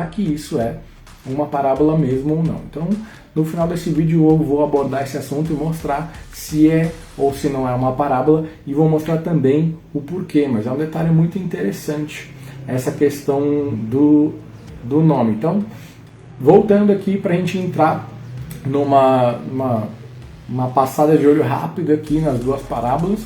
que isso é uma parábola mesmo ou não. Então, no final desse vídeo eu vou abordar esse assunto e mostrar se é ou se não é uma parábola, e vou mostrar também o porquê, mas é um detalhe muito interessante essa questão do nome. Então, voltando aqui para a gente entrar numa passada de olho rápido aqui nas duas parábolas.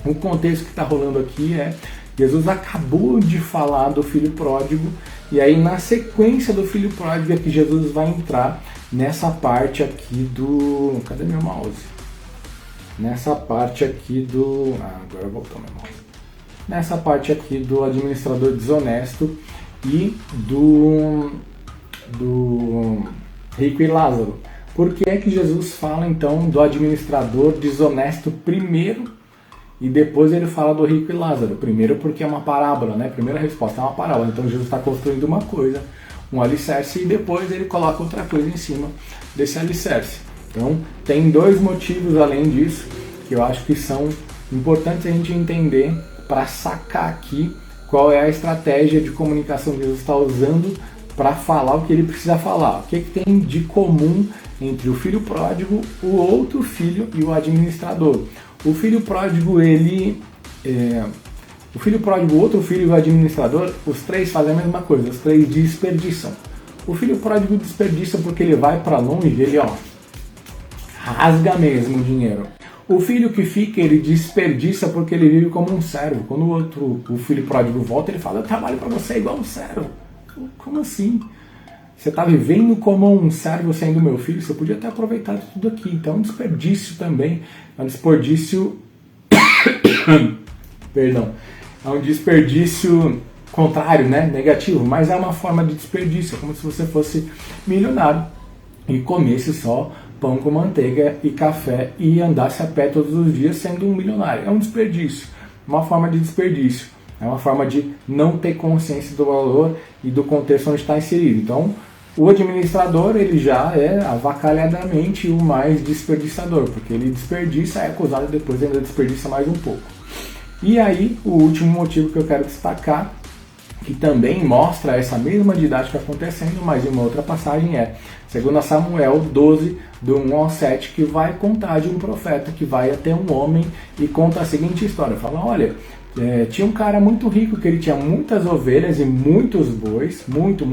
O contexto que está rolando aqui é: Jesus acabou de falar do filho pródigo, e aí na sequência do filho pródigo é que Jesus vai entrar nessa parte aqui do... Cadê meu mouse? Nessa parte aqui do... agora voltou meu mouse. Nessa parte aqui do administrador desonesto e do rico e Lázaro. Por que é que Jesus fala então do administrador desonesto primeiro e depois ele fala do rico e Lázaro? Primeiro porque é uma parábola, né? Primeira resposta é uma parábola. Então Jesus está construindo uma coisa, um alicerce, e depois ele coloca outra coisa em cima desse alicerce. Então tem dois motivos além disso que eu acho que são importantes a gente entender para sacar aqui qual é a estratégia de comunicação que Jesus está usando para falar o que ele precisa falar. O que tem de comum entre o filho pródigo, o outro filho e o administrador? O filho pródigo, o outro filho e o administrador, os três fazem a mesma coisa, os três desperdiçam. O filho pródigo desperdiça porque ele vai para longe, ele rasga mesmo o dinheiro. O filho que fica, ele desperdiça porque ele vive como um servo. Quando o filho pródigo volta, ele fala: eu trabalho para você igual um servo. Como assim? Você está vivendo como um servo sendo meu filho? Você podia ter aproveitado tudo aqui. Então é um desperdício também. É um desperdício... Perdão. É um desperdício contrário, né? Negativo. Mas é uma forma de desperdício. É como se você fosse milionário e comesse só pão com manteiga e café e andasse a pé todos os dias sendo um milionário. É um desperdício. Uma forma de desperdício. É uma forma de não ter consciência do valor e do contexto onde está inserido. Então, o administrador, ele já é avacalhadamente o mais desperdiçador, porque ele desperdiça, é acusado e depois ainda desperdiça mais um pouco. E aí, o último motivo que eu quero destacar, que também mostra essa mesma didática acontecendo, mas em uma outra passagem, é 2 Samuel 12, do 1 ao 7, que vai contar de um profeta que vai até um homem e conta a seguinte história. Fala: olha, tinha um cara muito rico, que ele tinha muitas ovelhas e muitos bois, muito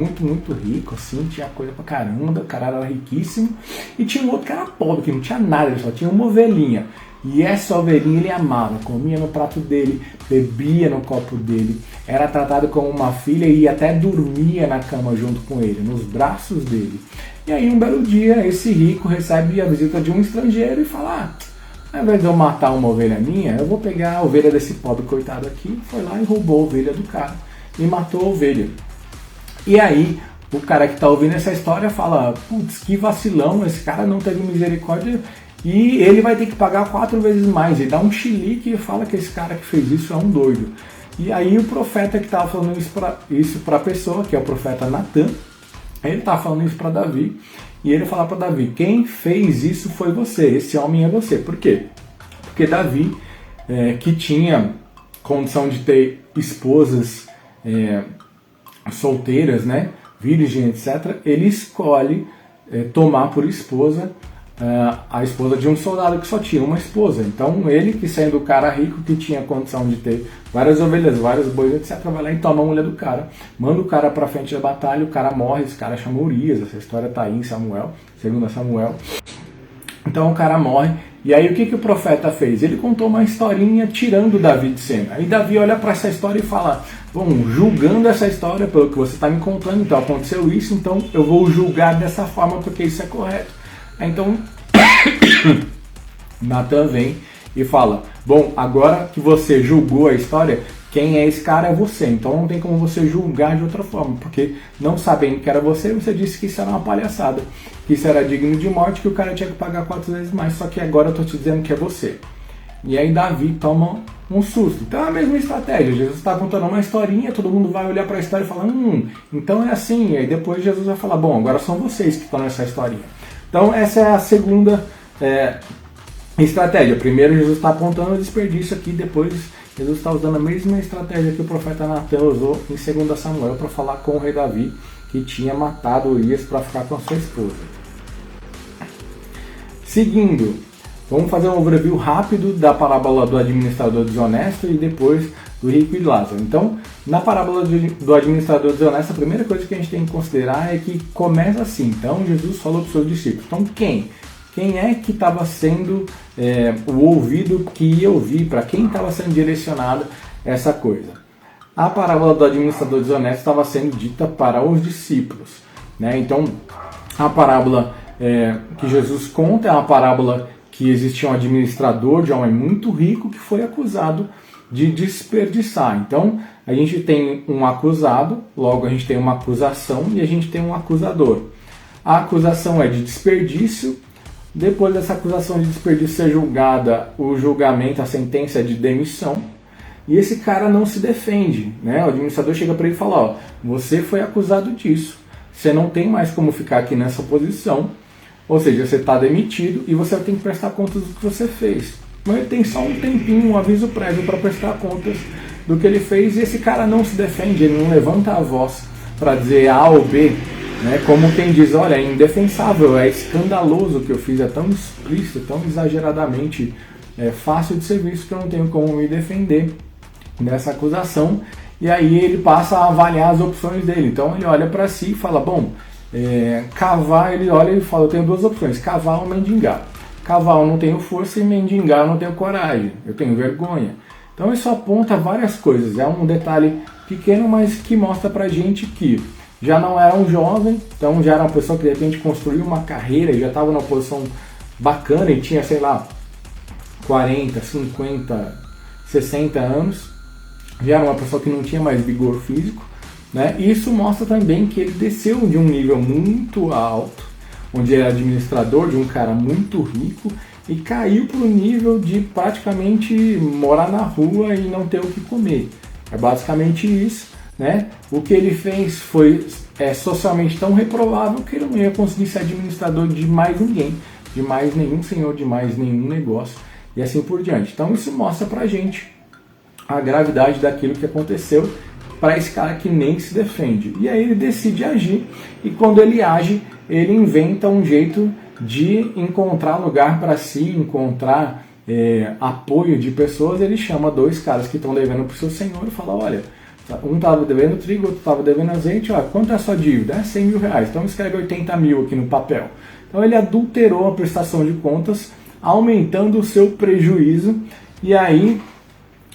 rico, assim, tinha coisa pra caramba, o cara era riquíssimo. E tinha um outro que era pobre, que não tinha nada, ele só tinha uma ovelhinha. E essa ovelhinha ele amava, comia no prato dele, bebia no copo dele, era tratado como uma filha e até dormia na cama junto com ele, nos braços dele. E aí um belo dia esse rico recebe a visita de um estrangeiro e fala: ao invés de eu matar uma ovelha minha, eu vou pegar a ovelha desse pobre coitado aqui. Foi lá e roubou a ovelha do cara e matou a ovelha. E aí o cara que está ouvindo essa história fala: putz, que vacilão, esse cara não teve misericórdia e ele vai ter que pagar 4 vezes mais. E dá um chilique e fala que esse cara que fez isso é um doido. E aí o profeta que estava falando isso para a pessoa, que é o profeta Natan, ele estava falando isso para Davi. E ele fala para Davi: quem fez isso foi você, esse homem é você. Por quê? Porque Davi, que tinha condição de ter esposas solteiras, né, virgem, etc., ele escolhe tomar por esposa a esposa de um soldado que só tinha uma esposa. Então ele, que sendo o cara rico, que tinha condição de ter várias ovelhas, vários bois, etc., vai lá e toma a mulher do cara, manda o cara pra frente da batalha, o cara morre. Esse cara chama Urias, essa história tá aí em Samuel, 2 Samuel. Então o cara morre, e aí o que o profeta fez? Ele contou uma historinha tirando Davi de cena. Aí Davi olha para essa história e fala: bom, julgando essa história pelo que você está me contando, então aconteceu isso, então eu vou julgar dessa forma porque isso é correto. Então Natan vem e fala: bom, agora que você julgou a história, quem é esse cara é você, então não tem como você julgar de outra forma, porque não sabendo que era você, você disse que isso era uma palhaçada, que isso era digno de morte, que o cara tinha que pagar 4 vezes mais, só que agora eu tô te dizendo que é você. E aí Davi toma um susto. Então é a mesma estratégia, Jesus está contando uma historinha, todo mundo vai olhar para a história e falar: então é assim, e aí depois Jesus vai falar: bom, agora são vocês que estão nessa historinha. Então essa é a segunda estratégia. Primeiro Jesus está apontando o desperdício aqui, depois Jesus está usando a mesma estratégia que o profeta Natan usou em 2 Samuel para falar com o rei Davi, que tinha matado Urias para ficar com a sua esposa. Seguindo, vamos fazer um overview rápido da parábola do administrador desonesto e depois do rico e Lázaro. Então, na parábola do administrador desonesto, a primeira coisa que a gente tem que considerar é que começa assim. Então, Jesus falou para os seus discípulos. Então, quem é que estava sendo o ouvido que ia ouvir? Para quem estava sendo direcionada essa coisa? A parábola do administrador desonesto estava sendo dita para os discípulos, né? Então, a parábola que Jesus conta é uma parábola que existia um administrador de um homem muito rico que foi acusado de desperdiçar. Então, a gente tem um acusado, logo a gente tem uma acusação e a gente tem um acusador. A acusação é de desperdício. Depois dessa acusação de desperdício ser julgada, o julgamento, a sentença é de demissão. E esse cara não se defende, né? O administrador chega para ele e fala, ó, você foi acusado disso, você não tem mais como ficar aqui nessa posição, ou seja, você está demitido e você tem que prestar contas do que você fez. Mas ele tem só um tempinho, um aviso prévio para prestar contas do que ele fez e esse cara não se defende, ele não levanta a voz para dizer A ou B, né? Como quem diz, olha, é indefensável, é escandaloso o que eu fiz, é tão explícito, tão exageradamente fácil de ser visto que eu não tenho como me defender dessa acusação. E aí ele passa a avaliar as opções dele. Então ele olha para si e fala, bom, cavar, ele olha e fala, eu tenho duas opções, cavar ou mendigar. Cavar eu não tenho força e mendigar eu não tenho coragem, eu tenho vergonha. Então isso aponta várias coisas, é um detalhe pequeno, mas que mostra pra gente que já não era um jovem, então já era uma pessoa que de repente construiu uma carreira e já estava numa posição bacana e tinha, sei lá, 40, 50, 60 anos, já era uma pessoa que não tinha mais vigor físico, né? Isso mostra também que ele desceu de um nível muito alto, onde ele era administrador de um cara muito rico, e caiu para o nível de praticamente morar na rua e não ter o que comer. É basicamente isso, né? O que ele fez foi socialmente tão reprovável que ele não ia conseguir ser administrador de mais ninguém, de mais nenhum senhor, de mais nenhum negócio e assim por diante. Então isso mostra pra gente a gravidade daquilo que aconteceu para esse cara que nem se defende. E aí ele decide agir, e quando ele age, ele inventa um jeito de encontrar lugar para si, encontrar apoio de pessoas. Ele chama dois caras que estão devendo para o seu senhor e fala, olha, um estava devendo trigo, outro estava devendo azeite, olha, quanto é a sua dívida? 100 mil reais, então escreve 80 mil aqui no papel. Então ele adulterou a prestação de contas, aumentando o seu prejuízo, e aí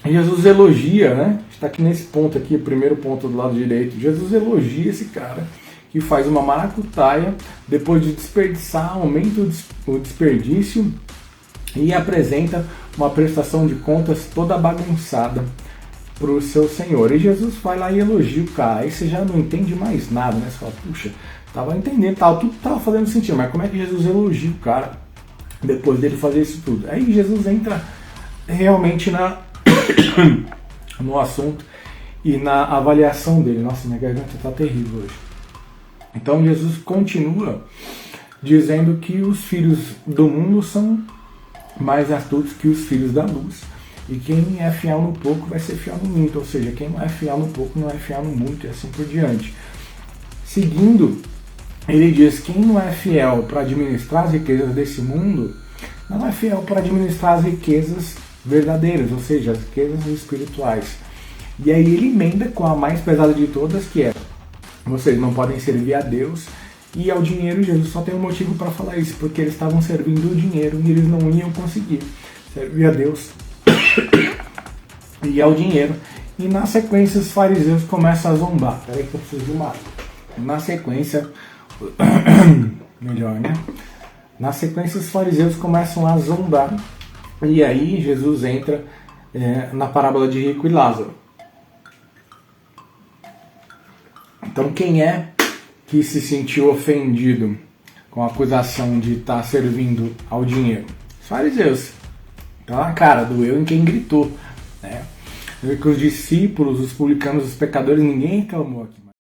Jesus elogia, né? Está aqui nesse ponto aqui, o primeiro ponto do lado direito. Jesus elogia esse cara que faz uma maracutaia, depois de desperdiçar, aumenta o desperdício e apresenta uma prestação de contas toda bagunçada para o seu senhor. E Jesus vai lá e elogia o cara. Aí você já não entende mais nada, né? Você fala, puxa, estava entendendo, tudo estava fazendo sentido, mas como é que Jesus elogia o cara depois dele fazer isso tudo? Aí Jesus entra realmente no assunto e na avaliação dele. Nossa, minha garganta está terrível hoje. Então Jesus continua dizendo que os filhos do mundo são mais astutos que os filhos da luz. E quem é fiel no pouco vai ser fiel no muito. Ou seja, quem não é fiel no pouco não é fiel no muito, e assim por diante. Seguindo, ele diz que quem não é fiel para administrar as riquezas desse mundo, não é fiel para administrar as riquezas verdadeiras, ou seja, as riquezas espirituais. E aí ele emenda com a mais pesada de todas, que é: vocês não podem servir a Deus e ao dinheiro. Jesus só tem um motivo para falar isso, porque eles estavam servindo o dinheiro e eles não iam conseguir servir a Deus e ao dinheiro. E na sequência os fariseus começam a zombar. Peraí que eu preciso de uma água. Na sequência, melhor, né? Na sequência os fariseus começam a zombar. E aí Jesus entra na parábola de rico e Lázaro. Então quem é que se sentiu ofendido com a acusação de estar servindo ao dinheiro? Os fariseus. Então a cara doeu em quem gritou, né? Que os discípulos, os publicanos, os pecadores, ninguém reclamou aqui.